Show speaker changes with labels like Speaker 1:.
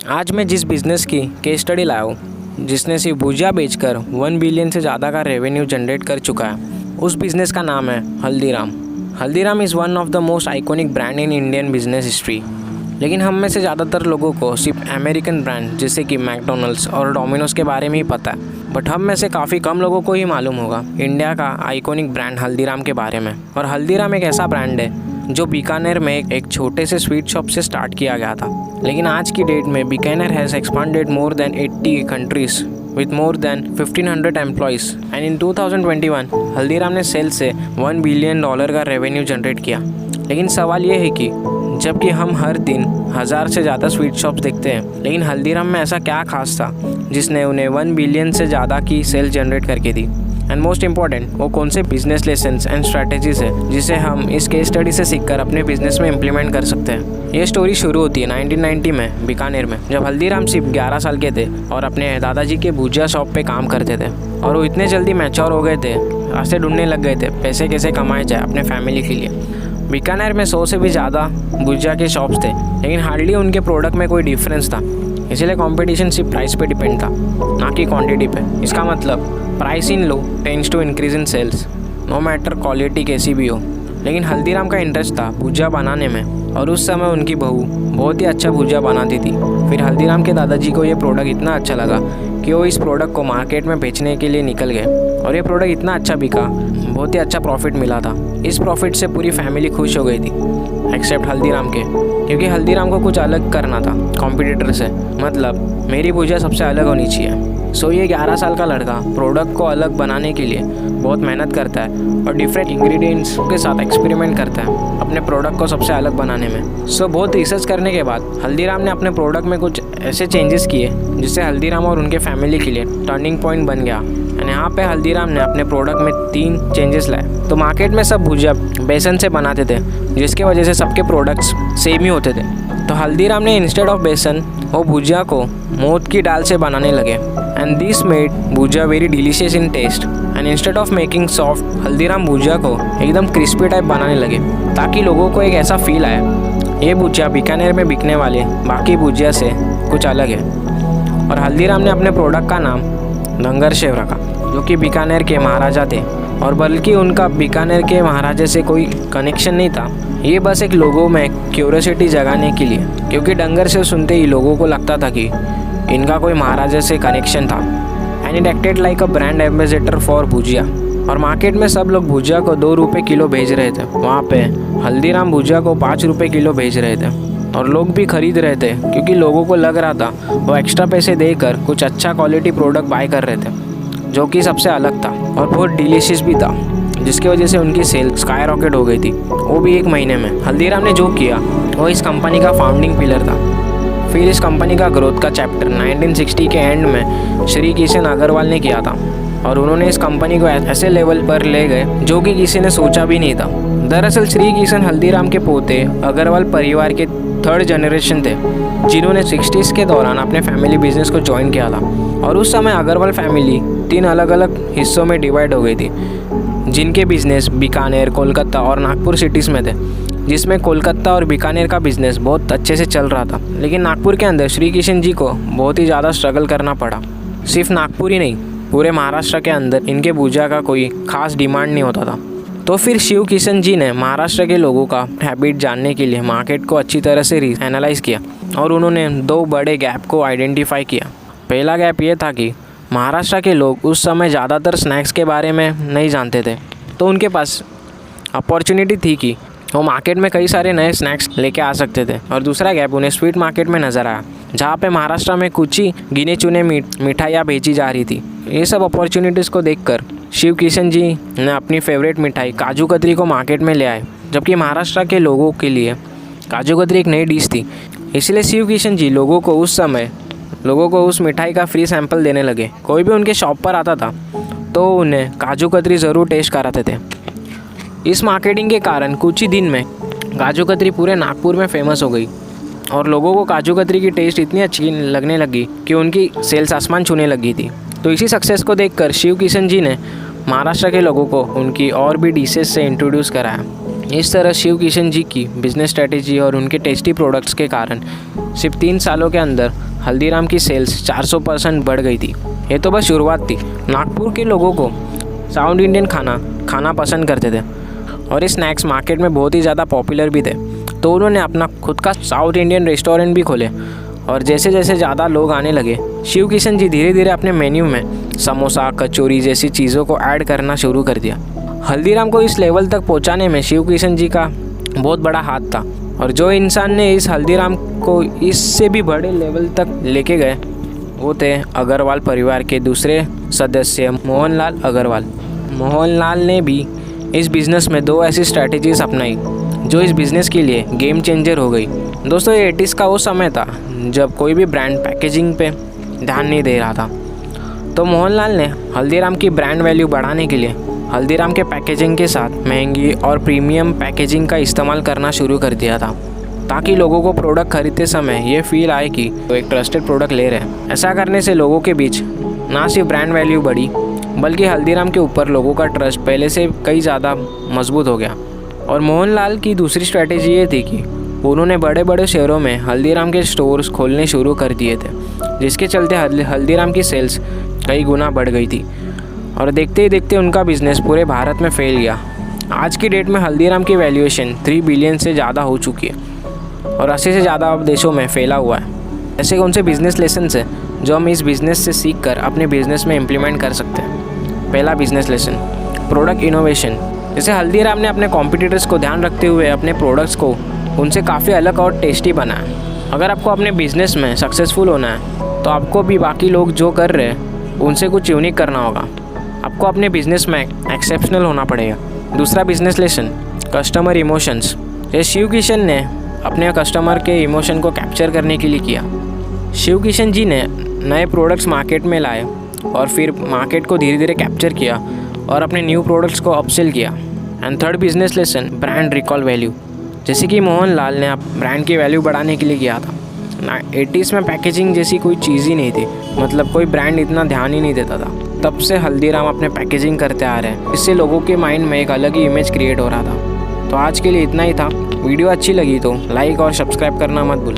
Speaker 1: आज मैं जिस बिज़नेस की केस स्टडी लाया हूँ जिसने सिर्फ भुजिया बेचकर 1 बिलियन से ज़्यादा का रेवेन्यू जनरेट कर चुका है, उस बिज़नेस का नाम है Haldiram. Haldiram is one of the most iconic brand in Indian business history. लेकिन हम में से ज़्यादातर लोगों को सिर्फ अमेरिकन ब्रांड जैसे कि मैकडोनल्ड्स और डोमिनोज के बारे में ही पता है, बट हम में से काफ़ी कम लोगों को ही मालूम होगा इंडिया का आइकॉनिक ब्रांड हल्दीराम के बारे में। और हल्दीराम एक ऐसा ब्रांड है जो बीकानेर में एक छोटे से स्वीट शॉप से स्टार्ट किया गया था, लेकिन आज की डेट में Bikaner has expanded more than 80 countries with more than 1500 employees and in 2021 Haldiram ने सेल से $1 बिलियन का रेवेन्यू जनरेट किया। लेकिन सवाल ये है कि जबकि हम हर दिन 1000 से ज़्यादा स्वीट शॉप्स देखते हैं, लेकिन हल्दीराम में ऐसा क्या खास था जिसने उन्हें 1 बिलियन से ज़्यादा की सेल जनरेट करके दी। एंड मोस्ट इम्पॉर्टेंट, वो कौन से बिजनेस लेसन्स एंड स्ट्रैटेजीज है जिसे हम इस केस स्टडी से सीखकर अपने बिजनेस में इम्प्लीमेंट कर सकते हैं। ये स्टोरी शुरू होती है 1990 में बीकानेर में, जब हल्दीराम सिर्फ 11 साल के थे और अपने दादाजी के भुजिया शॉप पे काम करते थे। और वो इतने जल्दी मैच्योर हो गए थे, रास्ते ढूंढने लग गए थे पैसे कैसे कमाए जाए अपने फैमिली के लिए। बीकानेर में 100 से भी ज़्यादा भुजिया के शॉप्स थे, लेकिन हार्डली उनके प्रोडक्ट में कोई डिफरेंस था। इसलिए कंपटीशन सिर्फ प्राइस पे डिपेंड था, ना कि क्वांटिटी पे। इसका मतलब price in low tends to increase in sales, no matter quality कैसी भी हो। लेकिन हल्दीराम का इंटरेस्ट था भुजिया बनाने में, और उस समय उनकी बहू बहुत ही अच्छा भुजिया बनाती थी। फिर हल्दीराम के दादाजी को ये प्रोडक्ट इतना अच्छा लगा कि वो इस प्रोडक्ट को मार्केट में बेचने के लिए निकल गए, और ये प्रोडक्ट इतना अच्छा बिका, बहुत ही अच्छा प्रॉफिट मिला था। इस प्रॉफिट से पूरी फैमिली खुश हो गई थी, एक्सेप्ट हल्दीराम के, क्योंकि हल्दीराम को कुछ अलग करना था कॉम्पिटिटर से। मतलब मेरी भुजिया सबसे अलग होनी चाहिए। सो ये 11 साल का लड़का प्रोडक्ट को अलग बनाने के लिए बहुत मेहनत करता है और डिफरेंट इंग्रेडिएंट्स के साथ एक्सपेरिमेंट करता है अपने प्रोडक्ट को सबसे अलग बनाने में। सो बहुत रिसर्च करने के बाद हल्दीराम ने अपने प्रोडक्ट में कुछ ऐसे चेंजेस किए जिससे हल्दीराम और उनके फैमिली के लिए टर्निंग पॉइंट बन गया। एंड यहाँ पे हल्दीराम ने अपने प्रोडक्ट में 3 चेंजेस लाए। तो मार्केट में सब भुजिया बेसन से बनाते थे, जिसके वजह से सबके प्रोडक्ट्स सेम ही होते थे। तो हल्दीराम ने इंस्टेड ऑफ बेसन वो भुजिया को मोठ की दाल से बनाने लगे, and this made bhujia very delicious in taste. And instead of making soft, Haldiram bhujia को एकदम क्रिस्पी टाइप बनाने लगे, ताकि लोगों को एक ऐसा फील आए ये भुजिया बीकानेर में बिकने वाले बाकी भुजिया से कुछ अलग है। और हल्दीराम ने अपने प्रोडक्ट का नाम दंगर शेव रखा, जो कि बीकानेर के महाराजा थे, और बल्कि उनका बीकानेर के महाराजा से कोई कनेक्शन नहीं था। ये बस एक लोगों में क्यूरियोसिटी जगाने के लिए, क्योंकि डंगर शेव सुनते ही लोगों को लगता था कि इनका कोई महाराजा से कनेक्शन था। And it acted like a brand ambassador for bhujia. और मार्केट में सब लोग भुजिया को 2 रुपये किलो भेज रहे थे, वहाँ पे हल्दीराम भुजिया को 5 रुपये किलो भेज रहे थे। और लोग भी खरीद रहे थे, क्योंकि लोगों को लग रहा था वो एक्स्ट्रा पैसे देकर कुछ अच्छा क्वालिटी प्रोडक्ट बाय कर रहे थे, जो कि सबसे अलग था और बहुत डिलीशियस भी था, जिसकी वजह से उनकी सेल स्काई रॉकेट हो गई थी, वो भी 1 महीने में। हल्दीराम ने जो किया वो इस कंपनी का फाउंडिंग पिलर था। फिर इस कंपनी का ग्रोथ का चैप्टर 1960 के एंड में श्री किशन अग्रवाल ने किया था, और उन्होंने इस कंपनी को ऐसे लेवल पर ले गए जो कि किसी ने सोचा भी नहीं था। दरअसल श्री किशन हल्दीराम के पोते अग्रवाल परिवार के 3rd जनरेशन थे, जिन्होंने 60s के दौरान अपने फैमिली बिजनेस को ज्वाइन किया था। और उस समय अग्रवाल फैमिली 3 अलग अलग हिस्सों में डिवाइड हो गई थी, जिनके बिजनेस बीकानेर, कोलकाता और नागपुर सिटीज़ में थे, जिसमें कोलकाता और बीकानेर का बिजनेस बहुत अच्छे से चल रहा था। लेकिन नागपुर के अंदर श्री किशन जी को बहुत ही ज़्यादा स्ट्रगल करना पड़ा। सिर्फ नागपुर ही नहीं, पूरे महाराष्ट्र के अंदर इनके भुजिया का कोई खास डिमांड नहीं होता था। तो फिर शिव किशन जी ने महाराष्ट्र के लोगों का हैबिट जानने के लिए मार्केट को अच्छी तरह से एनालाइज किया, और उन्होंने 2 बड़े गैप को आइडेंटिफाई किया। पहला गैप ये था कि महाराष्ट्र के लोग उस समय ज़्यादातर स्नैक्स के बारे में नहीं जानते थे, तो उनके पास अपॉर्चुनिटी थी कि वो मार्केट में कई सारे नए स्नैक्स लेके आ सकते थे। और दूसरा गैप उन्हें स्वीट मार्केट में नज़र आया, जहाँ पे महाराष्ट्र में कुछ ही गिने चुने मिठाइयाँ बेची जा रही थी। ये सब अपॉर्चुनिटीज़ को देखकर शिव किशन जी ने अपनी फेवरेट मिठाई काजू कतरी को मार्केट में ले आए, जबकि महाराष्ट्र के लोगों के लिए काजू कतरी एक नई डिश थी। इसलिए शिव किशन जी लोगों को उस मिठाई का फ्री सैंपल देने लगे। कोई भी उनके शॉप पर आता था तो उन्हें काजू कतरी ज़रूर टेस्ट कराते थे। इस मार्केटिंग के कारण कुछ ही दिन में काजू कतरी पूरे नागपुर में फेमस हो गई, और लोगों को काजू कतरी की टेस्ट इतनी अच्छी लगने लगी कि उनकी सेल्स आसमान छूने लगी थी। तो इसी सक्सेस को देखकर शिव किशन जी ने महाराष्ट्र के लोगों को उनकी और भी डिशेस से इंट्रोड्यूस कराया। इस तरह शिव किशन जी की बिजनेस स्ट्रेटेजी और उनके टेस्टी प्रोडक्ट्स के कारण सिर्फ 3 सालों के अंदर हल्दीराम की सेल्स 400% बढ़ गई थी। ये तो बस शुरुआत थी। नागपुर के लोगों को साउथ इंडियन खाना पसंद करते थे और ये स्नैक्स मार्केट में बहुत ही ज़्यादा पॉपुलर भी थे। तो उन्होंने अपना खुद का साउथ इंडियन रेस्टोरेंट भी खोले और जैसे जैसे ज़्यादा लोग आने लगे, शिव किशन जी धीरे धीरे अपने मेन्यू में समोसा, कचौरी जैसी चीज़ों को ऐड करना शुरू कर दिया। हल्दीराम को इस लेवल तक पहुंचाने में शिव किशन जी का बहुत बड़ा हाथ था। और जो इंसान ने इस हल्दीराम को इससे भी बड़े लेवल तक लेके गए वो थे अग्रवाल परिवार के दूसरे सदस्य मोहनलाल अग्रवाल। मोहनलाल ने भी इस बिज़नेस में 2 ऐसी स्ट्रैटेजीज अपनाई जो इस बिज़नेस के लिए गेम चेंजर हो गई। दोस्तों, ये 80s का वो समय था जब कोई भी ब्रांड पैकेजिंग पे ध्यान नहीं दे रहा था। तो मोहनलाल ने हल्दीराम की ब्रांड वैल्यू बढ़ाने के लिए हल्दीराम के पैकेजिंग के साथ महंगी और प्रीमियम पैकेजिंग का इस्तेमाल करना शुरू कर दिया था, ताकि लोगों को प्रोडक्ट खरीदते समय ये फील आए कि वो एक ट्रस्टेड प्रोडक्ट ले रहे हैं। ऐसा करने से लोगों के बीच ना सिर्फ ब्रांड वैल्यू बढ़ी, बल्कि हल्दीराम के ऊपर लोगों का ट्रस्ट पहले से कई ज़्यादा मजबूत हो गया। और मोहनलाल की दूसरी स्ट्रैटेजी ये थी कि उन्होंने बड़े बड़े शहरों में हल्दीराम के स्टोर्स खोलने शुरू कर दिए थे, जिसके चलते हल्दीराम की सेल्स कई गुना बढ़ गई थी और देखते ही देखते उनका बिजनेस पूरे भारत में फैल गया। आज की डेट में हल्दीराम की वैल्यूएशन 3 बिलियन से ज़्यादा हो चुकी है और 80 से ज़्यादा देशों में फैला हुआ है। ऐसे कौन से बिजनेस लेसन है जो हम इस बिज़नेस से सीख कर अपने बिजनेस में इम्प्लीमेंट कर सकते हैं? पहला बिजनेस लेसन, प्रोडक्ट इनोवेशन। जैसे हल्दीराम ने अपने कॉम्पिटिटर्स को ध्यान रखते हुए अपने प्रोडक्ट्स को उनसे काफ़ी अलग और टेस्टी बनाया। अगर आपको अपने बिजनेस में सक्सेसफुल होना है तो आपको भी बाकी लोग जो कर रहे हैं उनसे कुछ यूनिक करना होगा। आपको अपने बिजनेस में एक्सेप्शनल होना पड़ेगा। दूसरा बिजनेस लेसन, कस्टमर इमोशंस। ये शिव किशन ने अपने कस्टमर के इमोशन को कैप्चर करने के लिए किया। शिव किशन जी ने नए प्रोडक्ट्स मार्केट में लाए और फिर मार्केट को धीरे धीरे कैप्चर किया और अपने न्यू प्रोडक्ट्स को अपसेल किया। And third business lesson, brand recall value. जैसे कि मोहनलाल ने ब्रांड की वैल्यू बढ़ाने के लिए किया था। 80s में पैकेजिंग जैसी कोई चीज़ ही नहीं थी, मतलब कोई ब्रांड इतना ध्यान ही नहीं देता था। तब से हल्दीराम अपने पैकेजिंग करते आ रहे हैं, इससे लोगों के माइंड में एक अलग ही इमेज क्रिएट हो रहा था। तो आज के लिए इतना ही था। वीडियो अच्छी लगी तो लाइक और सब्सक्राइब करना मत भूलना।